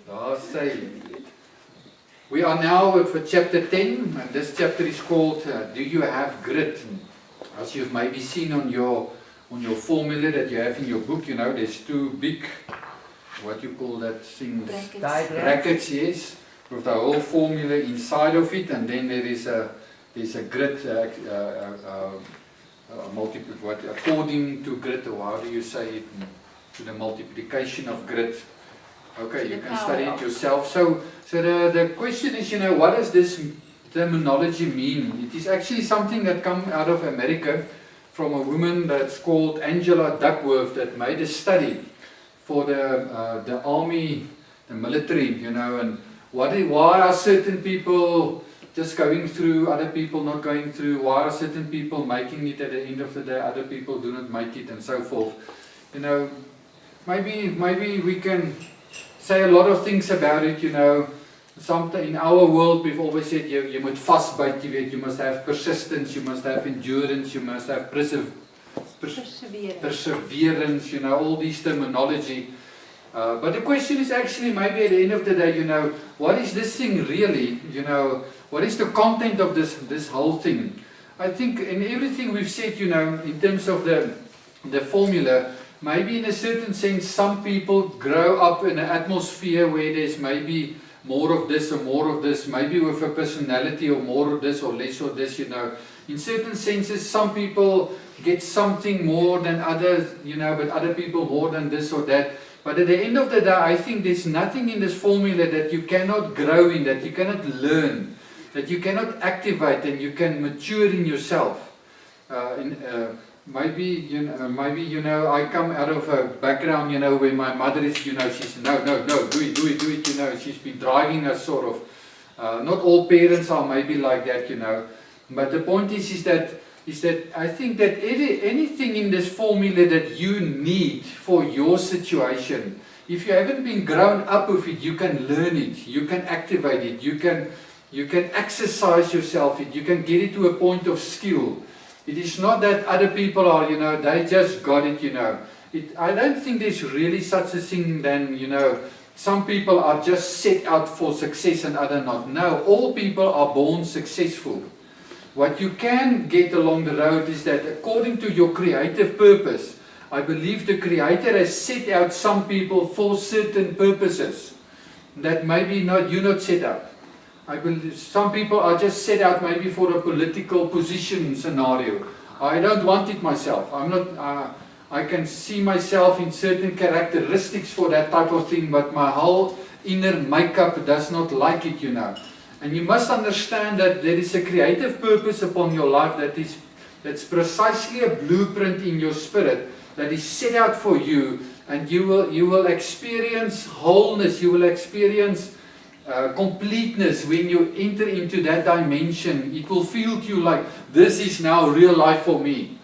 I'll say. We are now for chapter 10, and this chapter is called Do You Have Grit? And as you've maybe seen on your formula that you have in your book, you know, there's two big, what you call that thing? Brackets, yes, with the whole formula inside of it, and then there's a grit, according to grit, or how do you say it, to the multiplication of grit. Okay, you can study it yourself. So the question is, you know, what does this terminology mean? It is actually something that comes out of America from a woman that's called Angela Duckworth that made a study for the army, the military, you know, and why are certain people just going through, other people not going through, why are certain people making it at the end of the day, other people do not make it, and so forth. You know, maybe we can say a lot of things about it, you know. Something in our world we've always said you must vastbyt, you must have persistence, you must have endurance, you must have perseverance, you know, all these terminology. But the question is actually maybe at the end of the day, you know, what is this thing really? You know, what is the content of this whole thing? I think in everything we've said, you know, in terms of the formula, maybe in a certain sense, some people grow up in an atmosphere where there's maybe more of this or more of this, maybe with a personality or more of this or less of this, you know. In certain senses, some people get something more than others, you know, but other people more than this or that. But at the end of the day, I think there's nothing in this formula that you cannot grow in, that you cannot learn, that you cannot activate, and you can mature in yourself. Maybe you know, I come out of a background, you know, where my mother is, you know, she's no, do it, you know, she's been driving us sort of. Not all parents are maybe like that, you know. But the point is that I think that anything in this formula that you need for your situation, if you haven't been grown up with it, you can learn it, you can activate it, you can exercise yourself, you can get it to a point of skill. It is not that other people are, you know, they just got it, you know. I don't think there's really such a thing than, you know, some people are just set out for success and others not. No, all people are born successful. What you can get along the road is that according to your creative purpose, I believe the Creator has set out some people for certain purposes that maybe you're not set out. I believe some people are just set out maybe for a political position scenario. I don't want it myself. I'm not. I can see myself in certain characteristics for that type of thing, but my whole inner makeup does not like it, you know. And you must understand that there is a creative purpose upon your life that's precisely a blueprint in your spirit that is set out for you, and you will experience wholeness. You will experience completeness when you enter into that dimension. It will feel to you like this is now real life for me.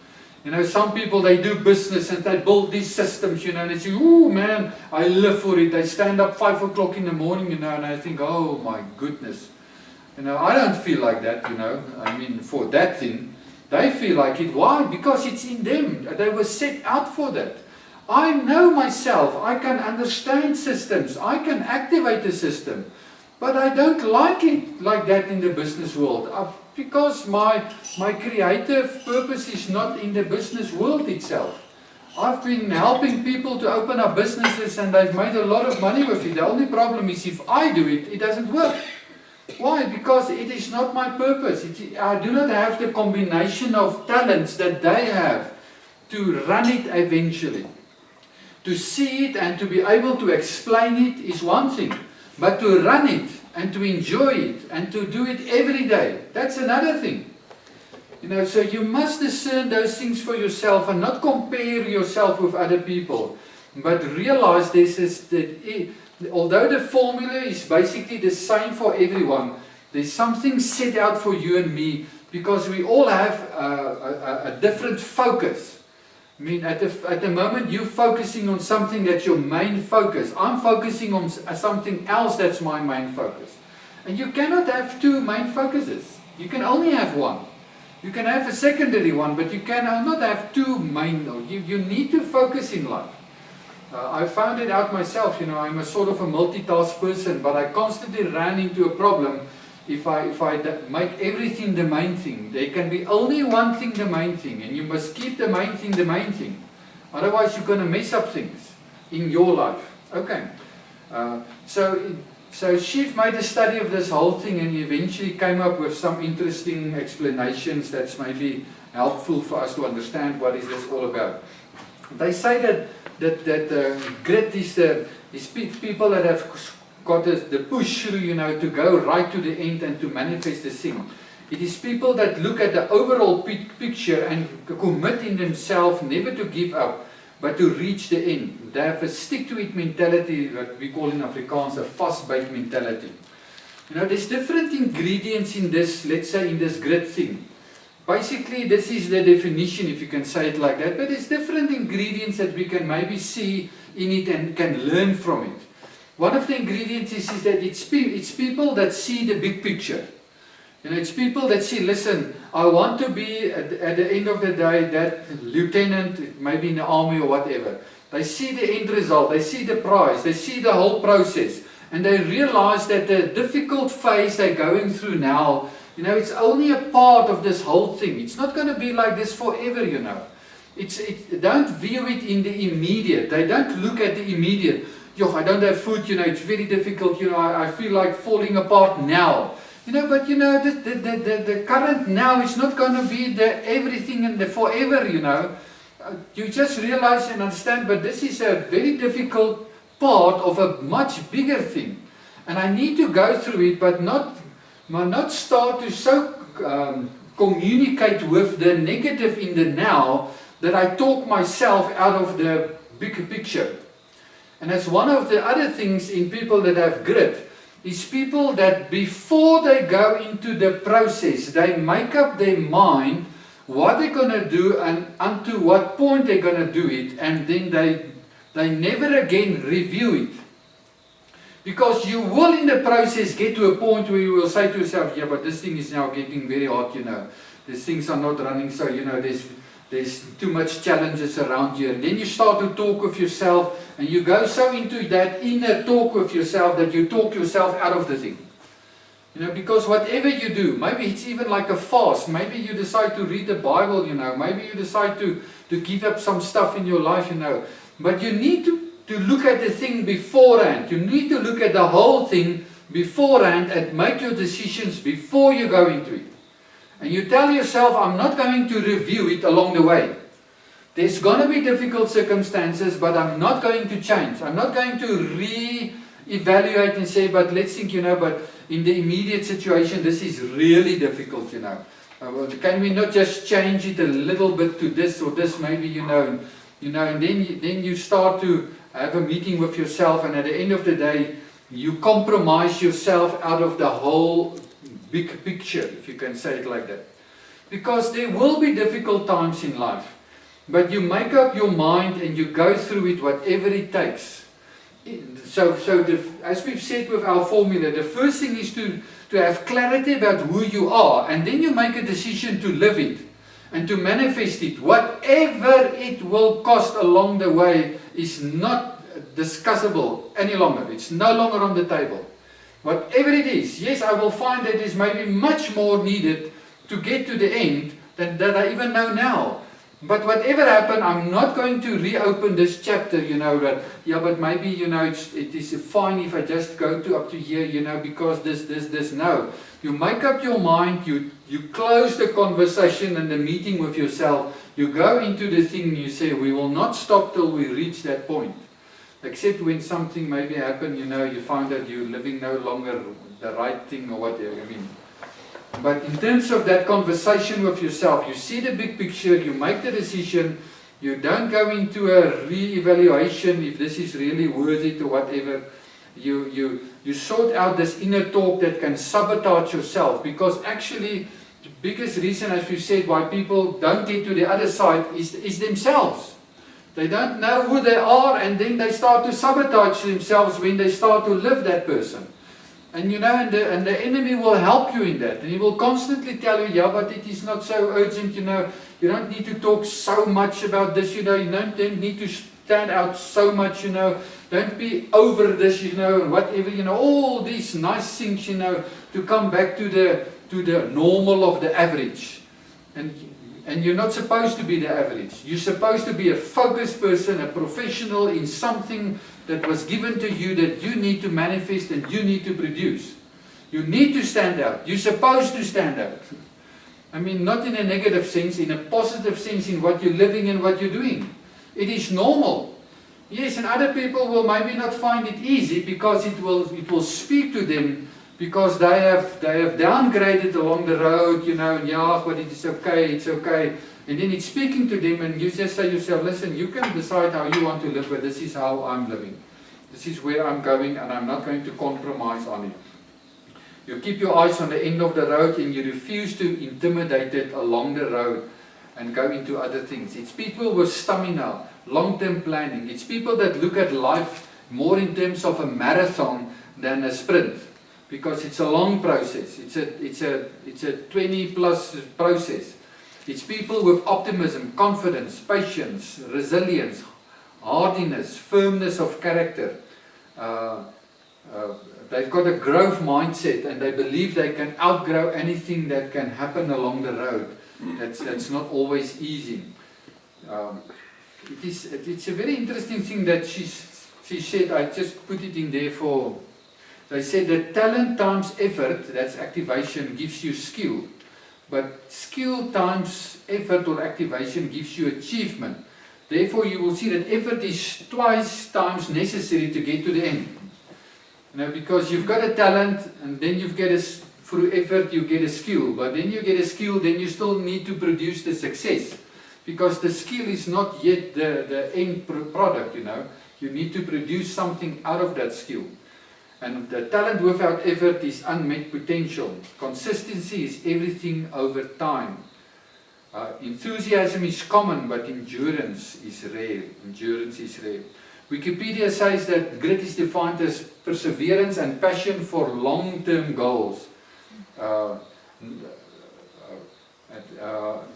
You know, some people, they do business and they build these systems, you know, and they say, oh man, I live for it. They stand up 5 o'clock in the morning, you know, and I think, oh my goodness. You know, I don't feel like that, you know. I mean, for that thing, they feel like it. Why? Because it's in them. They were set out for that. I know myself. I can understand systems. I can activate the system. But I don't like it like that in the business world. Because my creative purpose is not in the business world itself. I've been helping people to open up businesses and they've made a lot of money with it. The only problem is if I do it, it doesn't work. Why? Because it is not my purpose. I do not have the combination of talents that they have to run it eventually. To see it and to be able to explain it is one thing. But to run it and to enjoy it and to do it every day, that's another thing. You know, so you must discern those things for yourself and not compare yourself with other people. But realize although the formula is basically the same for everyone, there's something set out for you and me because we all have a different focus. I mean, at the moment you're focusing on something that's your main focus. I'm focusing on something else that's my main focus. And you cannot have two main focuses. You can only have one. You can have a secondary one, but you cannot have two main. You need to focus in life. I found it out myself, you know, I'm a sort of a multitask person, but I constantly ran into a problem if I make everything the main thing. There can be only one thing the main thing, and you must keep the main thing the main thing. Otherwise you're going to mess up things in your life. Okay. So Sheaf made a study of this whole thing, and he eventually came up with some interesting explanations that's maybe helpful for us to understand what is this all about. They say that grit is people that have got the push through, you know, to go right to the end and to manifest the thing. It is people that look at the overall picture and commit in themselves never to give up, but to reach the end. They have a stick-to-it mentality, what we call in Afrikaans a vastbyt mentality. You know, there's different ingredients in this, let's say in this grit thing. Basically, this is the definition, if you can say it like that, but there's different ingredients that we can maybe see in it and can learn from it. One of the ingredients is that it's people that see the big picture. You know, it's people that see, listen, I want to be at the end of the day that lieutenant, maybe in the army or whatever. They see the end result, they see the prize, they see the whole process, and they realize that the difficult phase they're going through now, you know, it's only a part of this whole thing. It's not going to be like this forever, you know. Don't view it in the immediate. They don't look at the immediate. Yo, I don't have food, you know, it's very difficult, you know, I feel like falling apart now. You know, but you know, the current now is not going to be the everything and the forever, you know. You just realize and understand, but this is a very difficult part of a much bigger thing. And I need to go through it, but not start to so communicate with the negative in the now that I talk myself out of the big picture. And that's one of the other things in people that have grit, is people that before they go into the process, they make up their mind what they're going to do and unto what point they're going to do it, and then they never again review it. Because you will in the process get to a point where you will say to yourself, yeah, but this thing is now getting very hot, you know. These things are not running, so you know, there's too much challenges around you. And then you start to talk with yourself, and you go so into that inner talk with yourself that you talk yourself out of the thing. You know, because whatever you do, maybe it's even like a fast, maybe you decide to read the Bible, you know, maybe you decide to give up some stuff in your life, you know, but you need to look at the thing beforehand. You need to look at the whole thing beforehand and make your decisions before you go into it. And you tell yourself, I'm not going to review it along the way. There's going to be difficult circumstances, but I'm not going to change. I'm not going to re-evaluate and say, but let's think, you know, but in the immediate situation, this is really difficult, you know. Can we not just change it a little bit to this or this, maybe, you know, and then you start to have a meeting with yourself, and at the end of the day, you compromise yourself out of the whole big picture, if you can say it like that. Because there will be difficult times in life, but you make up your mind and you go through it, whatever it takes. So as we've said with our formula, the first thing is to have clarity about who you are, and then you make a decision to live it and to manifest it. Whatever it will cost along the way is not discussable any longer. It's no longer on the table. Whatever it is, yes, I will find that is maybe much more needed to get to the end than that I even know now. But whatever happened, I'm not going to reopen this chapter, you know, that, yeah, but maybe, you know, it is fine if I just go up to here, you know, because this, no. You make up your mind, you close the conversation and the meeting with yourself, you go into the thing, you say, we will not stop till we reach that point. Except when something maybe happened, you know, you find that you're living no longer the right thing or whatever, I mean. But in terms of that conversation with yourself, you see the big picture, you make the decision, you don't go into a re-evaluation if this is really worth it or whatever. You sort out this inner talk that can sabotage yourself, because actually the biggest reason, as we said, why people don't get to the other side is themselves. They don't know who they are, and then they start to sabotage themselves when they start to live that person. And you know, and the enemy will help you in that. And he will constantly tell you, yeah, but it is not so urgent, you know. You don't need to talk so much about this, you know. You don't need to stand out so much, don't be over this, whatever, all these nice things, to come back to the normal of the average. And you're not supposed to be the average. You're supposed to be a focused person, a professional in something that was given to you that you need to manifest and you need to produce. You need to stand out. You're supposed to stand out. I mean, not in a negative sense, in a positive sense in what you're living and what you're doing. It is normal. Yes, and other people will maybe not find it easy because it will speak to them because they have downgraded along the road, and yeah, but it's okay. And then it's speaking to them and you just say to yourself, listen, you can decide how you want to live, but this is how I'm living. This is where I'm going and I'm not going to compromise on it. You keep your eyes on the end of the road and you refuse to intimidate it along the road and go into other things. It's people with stamina, long-term planning. It's people that look at life more in terms of a marathon than a sprint, because it's a long process. It's a 20+ process. It's people with optimism, confidence, patience, resilience, hardiness, firmness of character. They've got a growth mindset and they believe they can outgrow anything that can happen along the road. That's not always easy. It's a very interesting thing that she said. I just put it in there for. They said that talent times effort, that's activation, gives you skill. But skill times effort or activation gives you achievement. Therefore, you will see that effort is twice times necessary to get to the end. Because you've got a talent and then you've got through effort you get a skill. But then you get a skill, then you still need to produce the success. Because the skill is not yet the end product, You need to produce something out of that skill. And the talent without effort is unmet potential. Consistency is everything over time. Enthusiasm is common, but endurance is rare. Wikipedia says that grit is defined as perseverance and passion for long-term goals.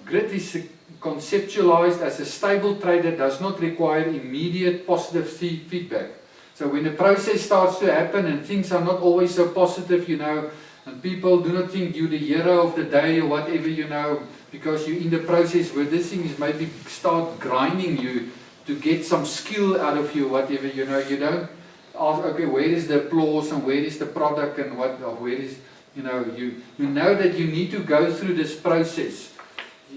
Grit is conceptualized as a stable trait that does not require immediate positive feedback. So when the process starts to happen and things are not always so positive, and people do not think you're the hero of the day or whatever, because you're in the process where this thing is maybe start grinding you to get some skill out of you, whatever, you don't ask, okay, where is the applause and where is the product and what, or where is, you know that you need to go through this process.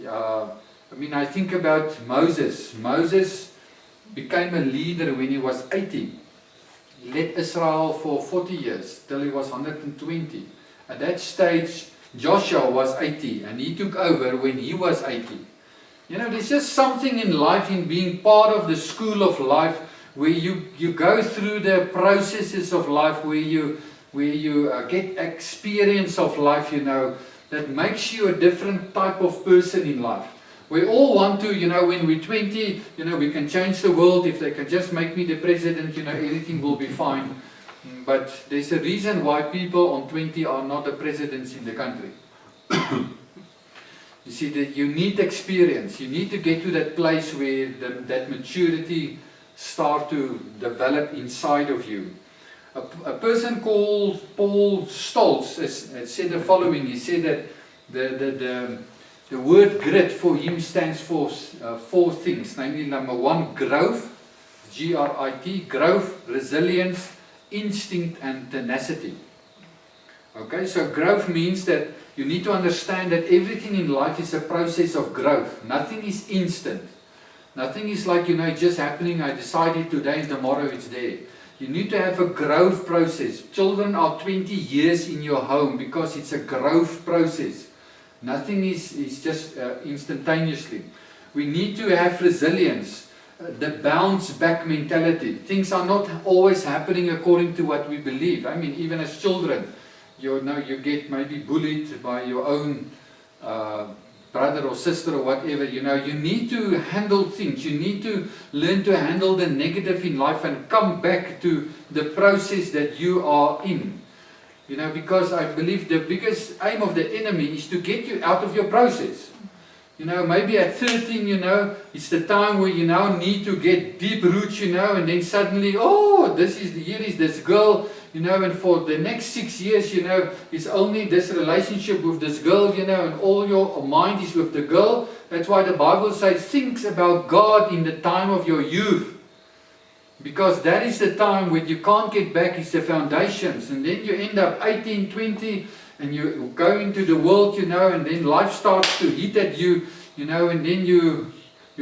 I think about Moses. Moses became a leader when he was 80. He led Israel for 40 years, till he was 120. At that stage, Joshua was 80, and he took over when he was 80. There's just something in life, in being part of the school of life, where you go through the processes of life, where you get experience of life, that makes you a different type of person in life. We all want to, when we're 20, we can change the world. If they can just make me the president, everything will be fine. But there's a reason why people on 20 are not the presidents in the country. You see, that you need experience. You need to get to that place where that maturity start to develop inside of you. A person called Paul Stoltz has said the following. He said that the word grit for him stands for 4 things. Namely, number 1, growth, G-R-I-T, growth, resilience, instinct and tenacity. Okay, so growth means that you need to understand that everything in life is a process of growth. Nothing is instant. Nothing is like, just happening, I decided today and tomorrow it's there. You need to have a growth process. Children are 20 years in your home because it's a growth process. Nothing is just instantaneously. We need to have resilience, the bounce back mentality. Things are not always happening according to what we believe. Even as children, you get maybe bullied by your own brother or sister or whatever. You need to handle things. You need to learn to handle the negative in life and come back to the process that you are in. Because I believe the biggest aim of the enemy is to get you out of your process. You know, maybe at 13, you know, it's the time where you now need to get deep roots, you know, and then suddenly, oh, here is this girl, you know, and for the next 6 years, you know, it's only this relationship with this girl, you know, and all your mind is with the girl. That's why the Bible says, think about God in the time of your youth. Because that is the time when you can't get back, it's the foundations. And then you end up 18, 20, and you go into the world, you know, and then life starts to hit at you, you know, and then you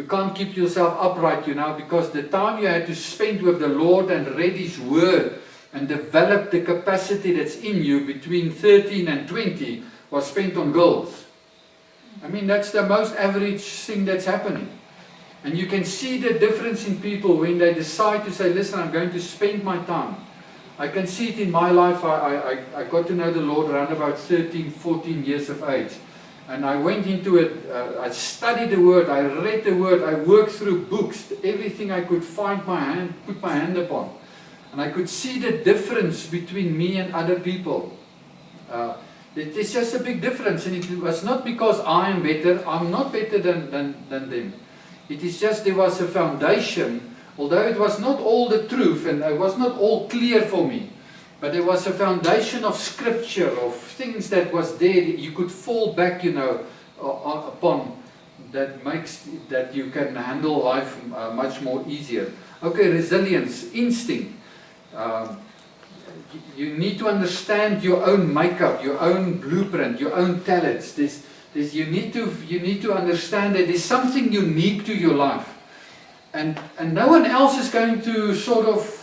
can't keep yourself upright, you know, because the time you had to spend with the Lord and read His Word and develop the capacity that's in you between 13 and 20 was spent on girls. I mean, that's the most average thing that's happening. And you can see the difference in people when they decide to say, listen, I'm going to spend my time. I can see it in my life. I got to know the Lord around about 13, 14 years of age. And I went into it, I studied the Word, I read the Word, I worked through books, everything I could find put my hand upon. And I could see the difference between me and other people. It's just a big difference. And it was not because I am better, I'm not better than them. It is just there was a foundation. Although it was not all the truth and it was not all clear for me, but there was a foundation of scripture, of things that was there you could fall back, you know, upon, that makes that you can handle life much more easier. Okay, resilience, instinct. You need to understand your own makeup, your own blueprint, your own talents. You need to understand that there's something unique to your life. And no one else is going to sort of,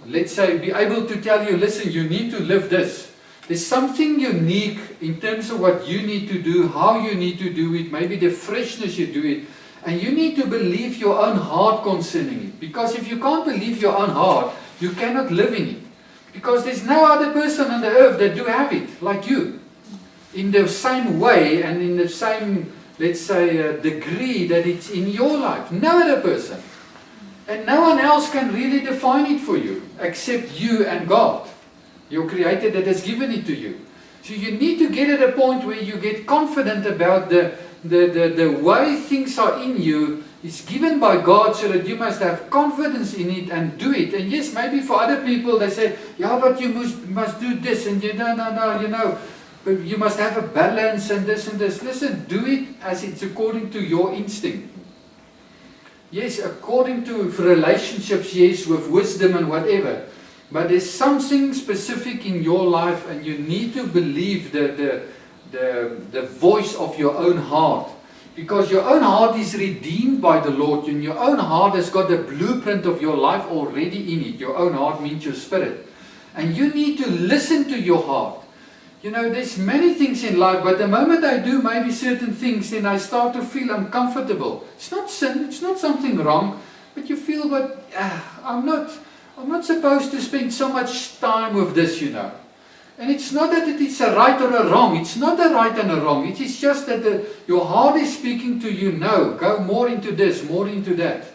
let's say, be able to tell you, listen, you need to live this. There's something unique in terms of what you need to do, how you need to do it, maybe the freshness you do it. And you need to believe your own heart concerning it. Because if you can't believe your own heart, you cannot live in it. Because there's no other person on the earth that do have it like you. In the same way and in the same, let's say, degree that it's in your life. No other person. And no one else can really define it for you, except you and God, your Creator that has given it to you. So you need to get at a point where you get confident about the way things are in you is given by God, so that you must have confidence in it and do it. And yes, maybe for other people they say, yeah, but you must do this, and no, you know, but you must have a balance and this and this. Listen, do it as it's according to your instinct. Yes, according to relationships, yes, with wisdom and whatever. But there's something specific in your life, and you need to believe the voice of your own heart. Because your own heart is redeemed by the Lord, and your own heart has got the blueprint of your life already in it. Your own heart means your spirit. And you need to listen to your heart. You know, there's many things in life, but the moment I do maybe certain things, then I start to feel uncomfortable. It's not sin, it's not something wrong, but you feel, but I'm not supposed to spend so much time with this, you know. And it's not that it is a right or a wrong. It's not a right and a wrong. It is just that your heart is speaking to you, no, go more into this, more into that.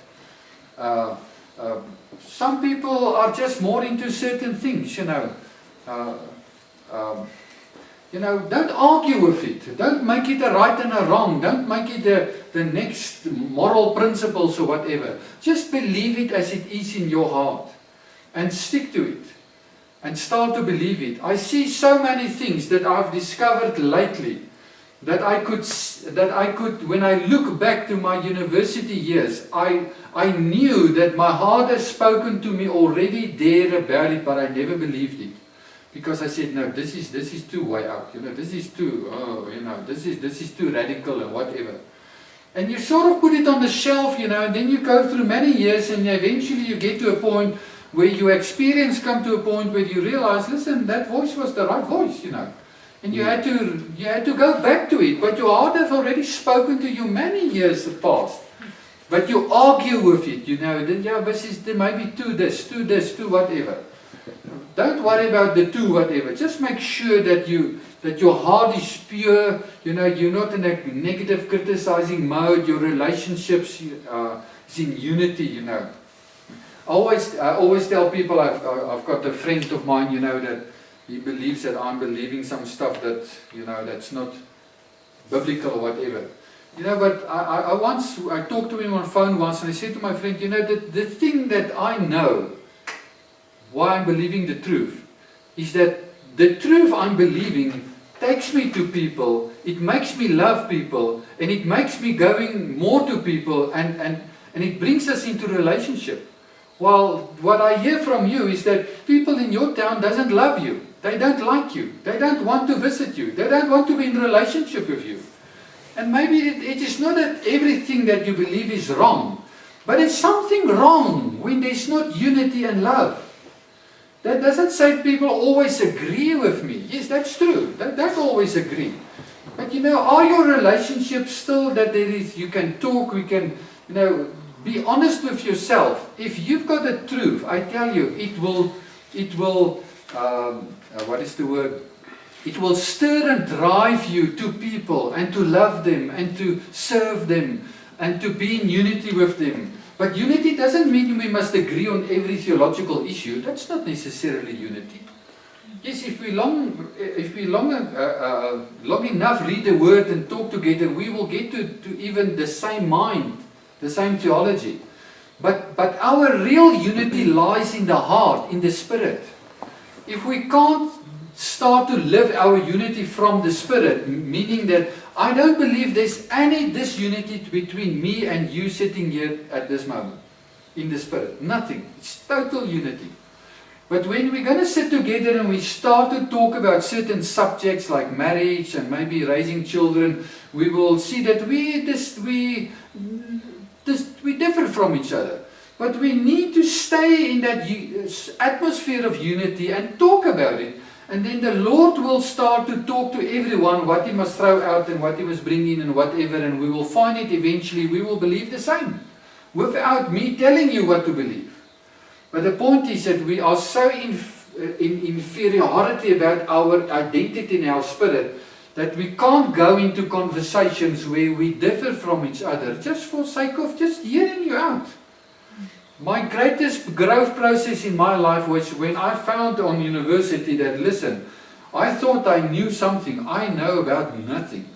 Some people are just more into certain things, you know. Don't argue with it. Don't make it a right and a wrong. Don't make it the next moral principles or whatever. Just believe it as it is in your heart. And stick to it. And start to believe it. I see so many things that I've discovered lately that I could, when I look back to my university years, I knew that my heart has spoken to me already there about it, but I never believed it. Because I said, no, this is too way out, you know, this is too, this is too radical and whatever. And you sort of put it on the shelf, you know, and then you go through many years, and eventually you get to a point where your experience come to a point where you realize, listen, that voice was the right voice, you know. And you had to go back to it, but your heart has already spoken to you many years past. But you argue with it, you know, then, yeah, but there may be too whatever. Don't worry about the two whatever. Just make sure that your heart is pure. You know, you're not in a negative criticizing mode. Your relationships is in unity. You know. I always tell people I've got a friend of mine. You know, that he believes that I'm believing some stuff that, you know, that's not biblical or whatever. You know, but I talked to him on the phone once, and I said to my friend, you know, the thing that I know, why I'm believing the truth, is that the truth I'm believing takes me to people, it makes me love people, and it makes me going more to people, and it brings us into relationship. Well, what I hear from you is that people in your town doesn't love you. They don't like you. They don't want to visit you. They don't want to be in relationship with you. And maybe it is not that everything that you believe is wrong, but it's something wrong when there's not unity and love. That doesn't say people always agree with me. Yes, that's true. They don't always agree. But you know, are your relationships still that there is, you can talk, we can, you know, be honest with yourself. If you've got the truth, I tell you, it will, what is the word? It will stir and drive you to people and to love them and to serve them and to be in unity with them. But unity doesn't mean we must agree on every theological issue. That's not necessarily unity. Yes, if we long enough read the Word and talk together, we will get to even the same mind, the same theology. But our real unity lies in the heart, in the Spirit. If we can't start to live our unity from the Spirit, meaning that I don't believe there's any disunity between me and you sitting here at this moment, in the Spirit. Nothing. It's total unity. But when we're going to sit together and we start to talk about certain subjects like marriage and maybe raising children, we will see that we differ from each other. But we need to stay in that atmosphere of unity and talk about it. And then the Lord will start to talk to everyone what He must throw out and what He must bring in and whatever. And we will find it eventually, we will believe the same. Without me telling you what to believe. But the point is that we are so in inferiority about our identity in our spirit that we can't go into conversations where we differ from each other just for sake of just hearing you out. My greatest growth process in my life was when I found on university that, listen, I thought I knew something, I know about nothing.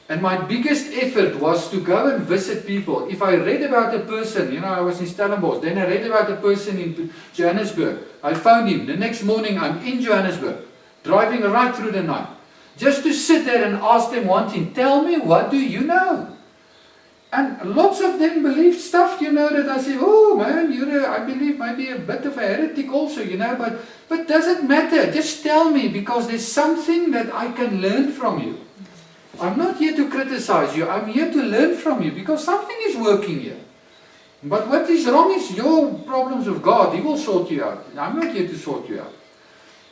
And my biggest effort was to go and visit people. If I read about a person, you know, I was in Stellenbosch, then I read about a person in Johannesburg. I found him. The next morning I'm in Johannesburg, driving right through the night. Just to sit there and ask them one thing, tell me, what do you know? And lots of them believe stuff, you know, that I say, oh man, I believe maybe a bit of a heretic also, you know, but doesn't matter. Just tell me, because there's something that I can learn from you. I'm not here to criticize you. I'm here to learn from you because something is working here. But what is wrong is your problems with God. He will sort you out. I'm not here to sort you out.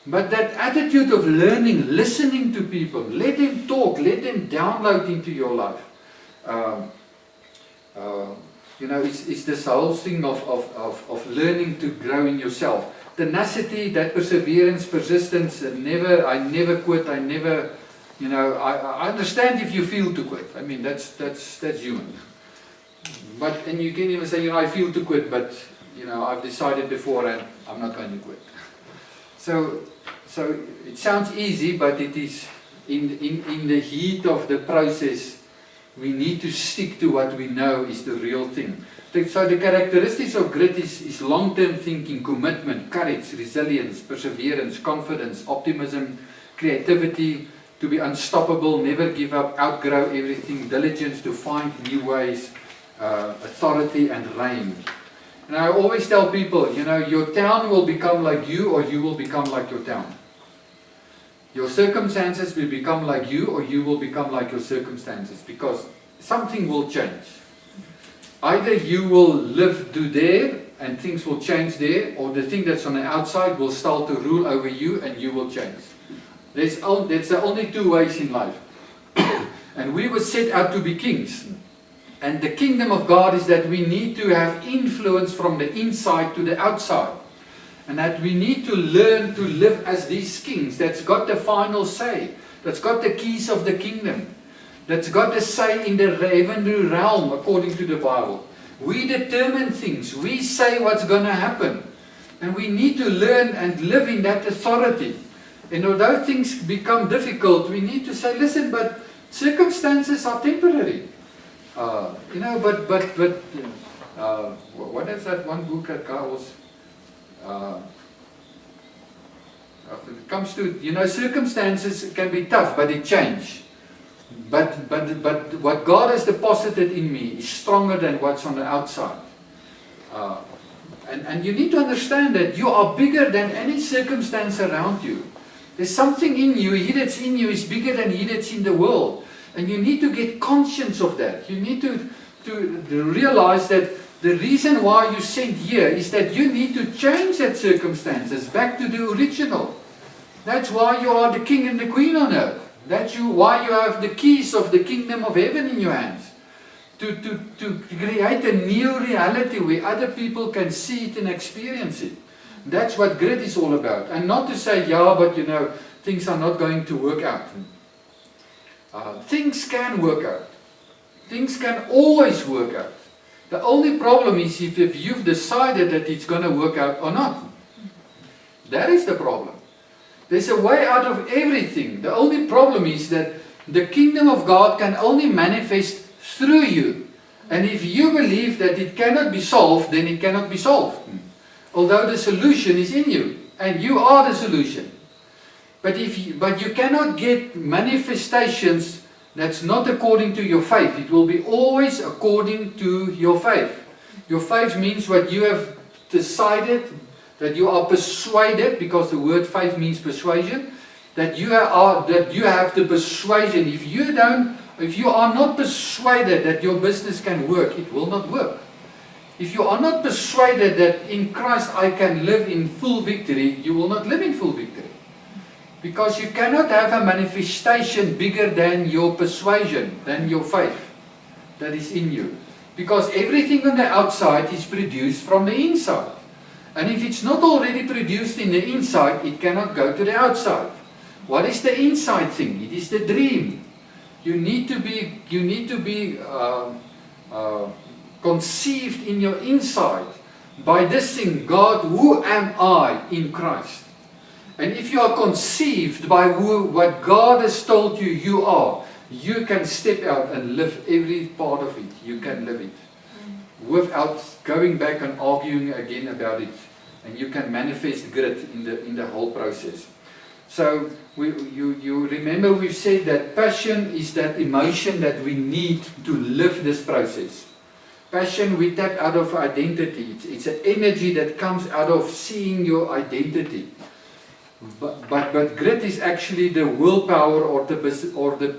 But that attitude of learning, listening to people, let them talk, let them download into your life. You know, it's this whole thing of learning to grow in yourself. Tenacity, that perseverance, persistence, I never quit, I never... You know, I understand if you feel to quit. I mean, that's human. And you can even say, you know, I feel to quit, but, you know, I've decided before and I'm not going to quit. So it sounds easy, but it is in the heat of the process, we need to stick to what we know is the real thing. So the characteristics of grit is long-term thinking, commitment, courage, resilience, perseverance, confidence, optimism, creativity, to be unstoppable, never give up, outgrow everything, diligence to find new ways, authority and reign. And I always tell people, you know, your town will become like you or you will become like your town. Your circumstances will become like you or you will become like your circumstances, because something will change. Either you will live to there and things will change there, or the thing that's on the outside will start to rule over you and you will change. There's only two ways in life. And we were set out to be kings. And the kingdom of God is that we need to have influence from the inside to the outside. And that we need to learn to live as these kings. That's got the final say. That's got the keys of the kingdom. That's got the say in the heavenly realm according to the Bible. We determine things. We say what's going to happen. And we need to learn and live in that authority. And although things become difficult, we need to say, listen, but circumstances are temporary. You know, what is that one book that guy was, it comes to, you know, circumstances can be tough, but it change. But what God has deposited in me is stronger than what's on the outside. And you need to understand that you are bigger than any circumstance around you. There's something in you, he that's in you is bigger than he that's in the world. And you need to get conscious of that. You need to realize that the reason why you sent here is that you need to change that circumstances back to the original. That's why you are the king and the queen on earth. That's why you have the keys of the kingdom of heaven in your hands. To create a new reality where other people can see it and experience it. That's what grit is all about. And not to say, yeah, but you know, things are not going to work out. Things can work out. Things can always work out. The only problem is if you've decided that it's going to work out or not. That is the problem. There's a way out of everything. The only problem is that the kingdom of God can only manifest through you. And if you believe that it cannot be solved, then it cannot be solved. Although the solution is in you. And you are the solution. But you cannot get manifestations that's not according to your faith. It will be always according to your faith. Your faith means what you have decided, that you are persuaded, because the word faith means persuasion, that you have the persuasion. If you are not persuaded that your business can work, it will not work. If you are not persuaded that in Christ I can live in full victory, you will not live in full victory. Because you cannot have a manifestation bigger than your persuasion, than your faith that is in you. Because everything on the outside is produced from the inside. And if it's not already produced in the inside, it cannot go to the outside. What is the inside thing? It is the dream. You need to be conceived in your inside by this thing, God, who am I in Christ? And if you are conceived by what God has told you you are, you can step out and live every part of it. You can live it without going back and arguing again about it. And you can manifest grit in the whole process. So you remember we've said that passion is that emotion that we need to live this process. Passion we tap out of identity. It's an energy that comes out of seeing your identity. But grit is actually the willpower or the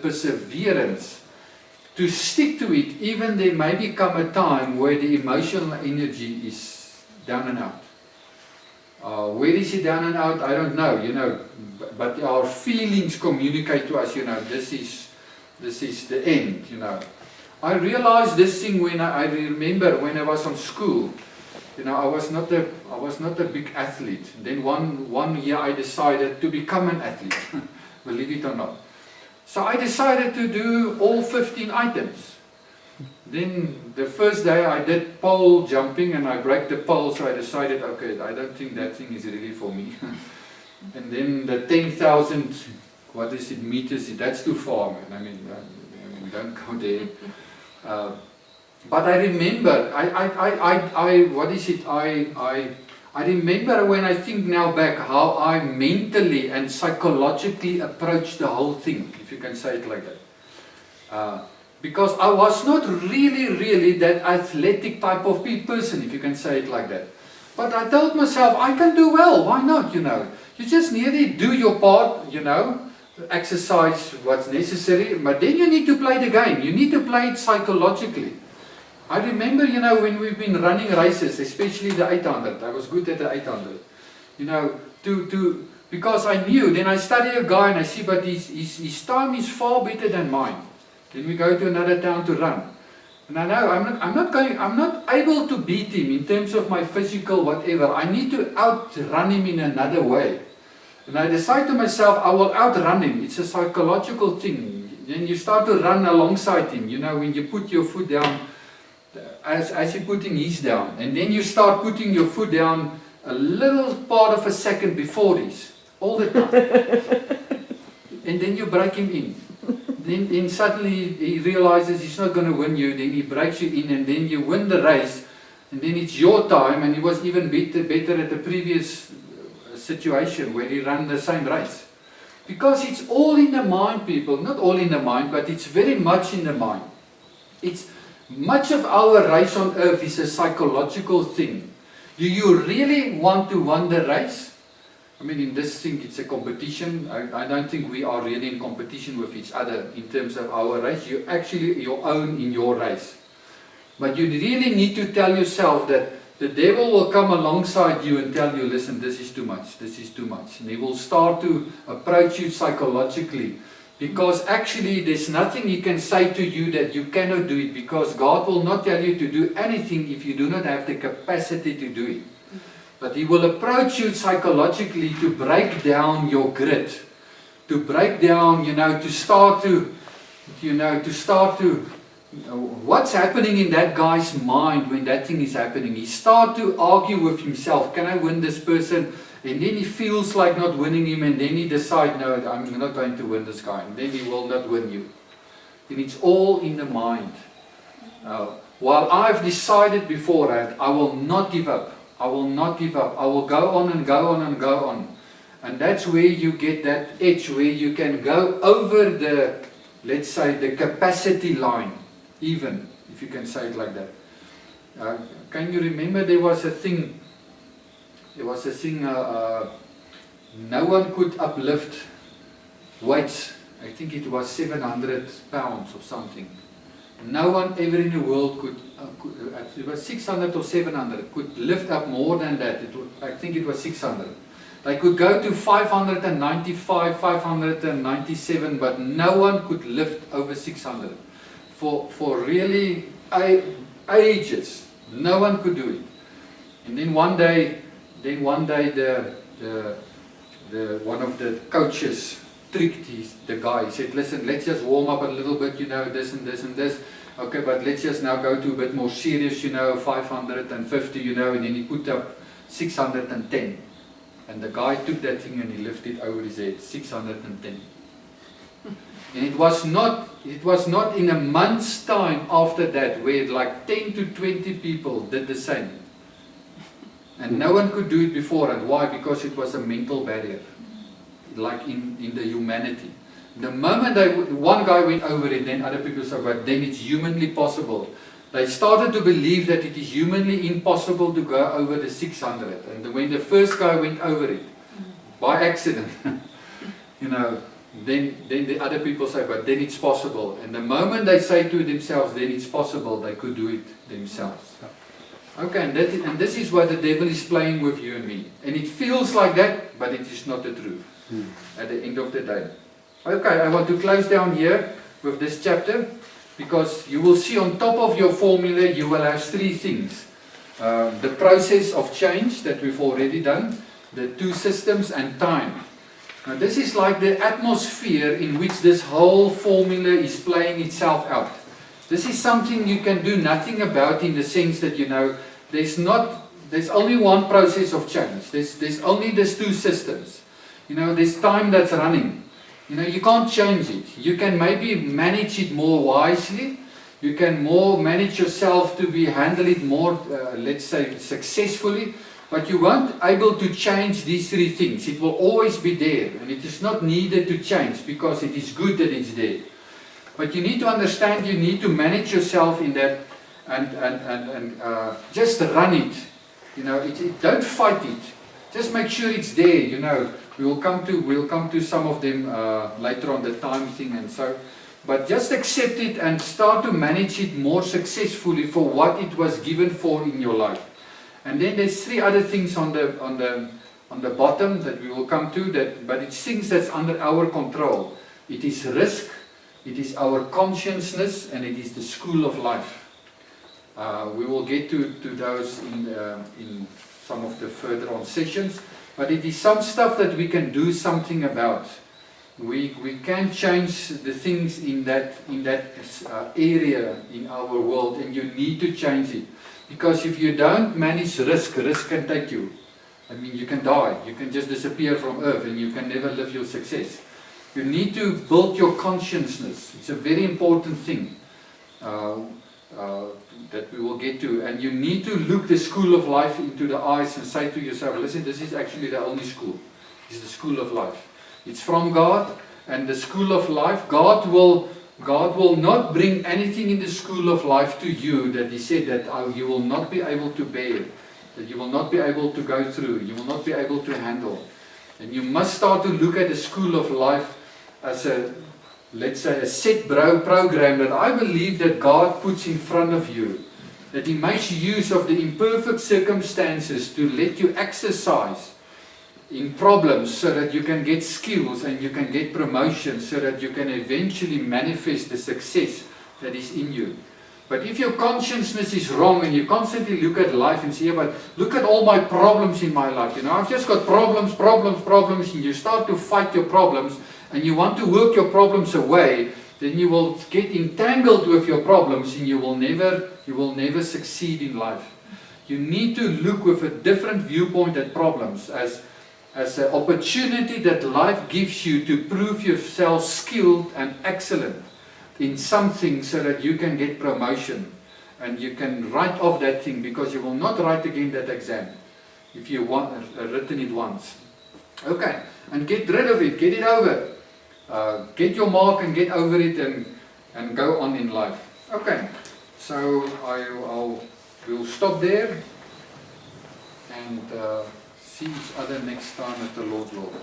perseverance to stick to it, even there may become a time where the emotional energy is down and out. Where is it down and out? I don't know, you know, but our feelings communicate to us, you know, this is the end, you know. I realized this thing when I remember when I was on school. You know, I was not a big athlete. Then one year I decided to become an athlete, believe it or not. So I decided to do all 15 items. Then the first day I did pole jumping and I broke the pole, so I decided, okay, I don't think that thing is really for me. And then the 10,000, what is it, meters, that's too far, man. I mean, don't go there. But I remember, I remember when I think now back how I mentally and psychologically approached the whole thing, if you can say it like that. Because I was not really that athletic type of person, if you can say it like that. But I told myself, I can do well, why not, you know. You just need to do your part, you know, exercise what's necessary, but then you need to play the game. You need to play it psychologically. I remember, you know, when we've been running races, especially the 800, I was good at the 800, you know, because I knew, then I study a guy and I see, but his time is far better than mine. Then we go to another town to run. And I know, I'm not able to beat him in terms of my physical whatever. I need to outrun him in another way. And I decide to myself, I will outrun him. It's a psychological thing. Then you start to run alongside him, you know, when you put your foot down, as you're putting his down, and then you start putting your foot down a little part of a second before his, all the time. And then you break him in. then suddenly he realizes he's not going to win you, then he breaks you in and then you win the race and then it's your time, and he was even better at the previous situation where he ran the same race. Because it's all in the mind, people. Not all in the mind, but it's very much in the mind. It's much of our race on earth is a psychological thing. Do you really want to win the race? I mean, in this thing, it's a competition. I don't think we are really in competition with each other in terms of our race. You're actually your own in your race. But you really need to tell yourself that the devil will come alongside you and tell you, listen, this is too much, this is too much. And he will start to approach you psychologically. Because actually there's nothing he can say to you that you cannot do it, because God will not tell you to do anything if you do not have the capacity to do it. But he will approach you psychologically to break down your grit, to break down, to start to what's happening in that guy's mind when that thing is happening. He starts to argue with himself, can I win this person? And then he feels like not winning him, and then he decides, no, I'm not going to win this guy. And then he will not win you. And it's all in the mind. While I've decided beforehand, I will not give up. I will not give up. I will go on and go on and go on. And that's where you get that edge, where you can go over the, let's say, the capacity line, even, if you can say it like that. Can you remember there was a thing, no one could uplift weights. I think it was 700 pounds or something. No one ever in the world could it was 600 or 700, could lift up more than that. I think it was 600. They could go to 595, 597, but no one could lift over 600. For really ages, no one could do it. And then one day the one of the coaches tricked the guy. He said, listen, let's just warm up a little bit, this and this and this. Okay, but let's just now go to a bit more serious, 550, and then he put up 610. And the guy took that thing and he lifted it over his head, 610. And it was not in a month's time after that where like 10 to 20 people did the same. And no one could do it before. And why? Because it was a mental barrier, like in the humanity. The moment one guy went over it, then other people said, but then it's humanly possible. They started to believe that it is humanly impossible to go over the 600. And when the first guy went over it, by accident, then the other people say, but then it's possible. And the moment they say to themselves, then it's possible, they could do it themselves. Okay, and this is what the devil is playing with you and me. And it feels like that, but it is not the truth at the end of the day. Okay, I want to close down here with this chapter, because you will see on top of your formula you will have three things. The process of change that we've already done, the two systems, and time. Now this is like the atmosphere in which this whole formula is playing itself out. This is something you can do nothing about, in the sense that there's only one process of change. There's only these two systems. There's time that's running. You can't change it. You can maybe manage it more wisely. You can more manage yourself to handle it more, let's say, successfully. But you won't able to change these three things. It will always be there, and it is not needed to change, because it is good that it's there. But you need to understand, you need to manage yourself in that, and just run it. Don't fight it. Just make sure it's there. We'll come to some of them later on, the time thing and so. But just accept it and start to manage it more successfully for what it was given for in your life. And then there's three other things on the bottom that we will come to, but it's things that's under our control. It is risk, it is our consciousness, and it is the school of life. We will get to those in some of the further on sessions, but it is some stuff that we can do something about. We can change the things in that area in our world, and you need to change it. Because if you don't manage risk can take you. I mean, you can die. You can just disappear from earth, and you can never live your success. You need to build your consciousness. It's a very important thing that we will get to. And you need to look the school of life into the eyes and say to yourself, listen, this is actually the only school. It's the school of life. It's from God, and the school of life, God will not bring anything in the school of life to you that He said that you will not be able to bear, that you will not be able to go through, you will not be able to handle. And you must start to look at the school of life as a, let's say, a set program that I believe that God puts in front of you. That He makes use of the imperfect circumstances to let you exercise in problems so that you can get skills and you can get promotion so that you can eventually manifest the success that is in you. But if your consciousness is wrong and you constantly look at life and say, yeah, but look at all my problems in my life. You know, I've just got problems, and you start to fight your problems and you want to work your problems away, then you will get entangled with your problems and you will never succeed in life. You need to look with a different viewpoint at problems as an opportunity that life gives you to prove yourself skilled and excellent in something so that you can get promotion and you can write off that thing, because you will not write again that exam if you want written it once. Okay, and get rid of it, get it over. Get your mark and get over it and go on in life. Okay, so we'll stop there and see each other next time at the Lord will.